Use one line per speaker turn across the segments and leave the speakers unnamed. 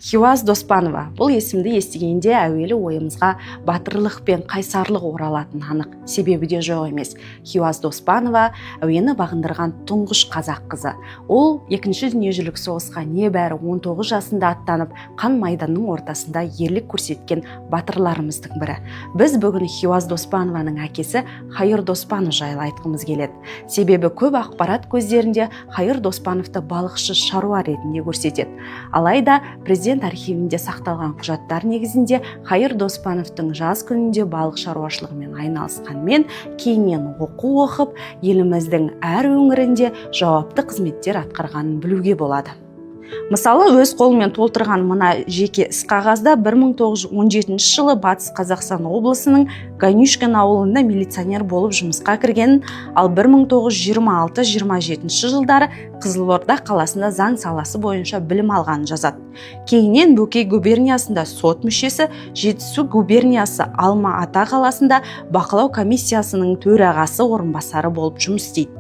Хиуаз Доспанова. Бұл есімді естігенде әуелі ойымызға батырлық пен қайсарлық оралатын анық. Себебі де жоқ емес. Хиуаз Доспанова әуені бағындырған тұңғыш қазақ қызы. Ол екінші дүниежүзілік соғысқа небәрі 19 жасында аттанып, қан майданның ортасында ерлік көрсеткен батырларымыздың бірі. Біз бүгін Хиуаз Доспанованың әкесі Хайыр Доспанов жайлы айтқымыз келеді. Себебі көп ақпарат көздерінде Хайыр Доспановты балықшы шаруа ретінде көрсетеді. Алайда президент архивінде сақталған құжаттар негізінде Хайыр Доспановтың жаз күнінде балық шаруашылығымен айналысқанмен, кейіннен оқу оқып, еліміздің әр өңірінде жауапты қызметтер атқарғанын білуге болады. Мысалы, өз қолымен толтырған мына жеке іс қағазда 1917 жылы Батыс Қазақстан облысының Ганюшкин ауылында милиционер болып жұмысқа кіргенін, ал 1926-27 жылдары Қызылорда қаласында заң саласы бойынша білім алғанын жазады. Кейіннен Бөкей губерниясында сот мүшесі, Жетісу губерниясы Алма-Ата қаласында бақылау комиссиясының төрағасы орынбасары болып жұмыс істейді.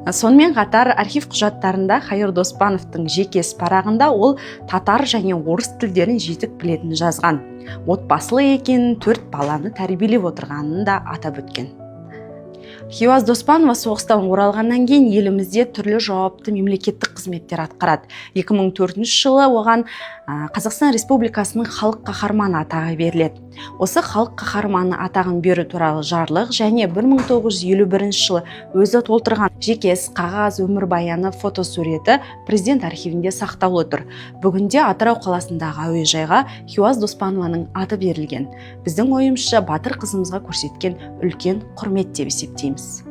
Сонымен қатар архив құжаттарында Хайыр Доспановтың жеке іс парағында ол татар және орыс тілдерін жетік білетінін жазған. Отбасылы екенін, 4 баланы тәрбиелеп отырғанын да атап өткен. Хиуаз Доспанова соғыстан оралғаннан кейін елімізде түрлі жауапты мемлекеттік қызметтер атқарады. 2004 жылы оған Қазақстан Республикасының халық қаһарманы атағы беріледі. Осы халық қаһарманы атағын беру туралы жарлық және 1951 жылы өзі толтырған жеке іс қағаз өмірбаяны фотосуреті президент архивінде сақтаулы тұр. Бүгінде Атырау қаласындағы әуежайға Хиуаз Доспанованың аты берілген. Біздің ойымызша батыр қызымызға көрсеткен үлкен құрмет деп есептейміз.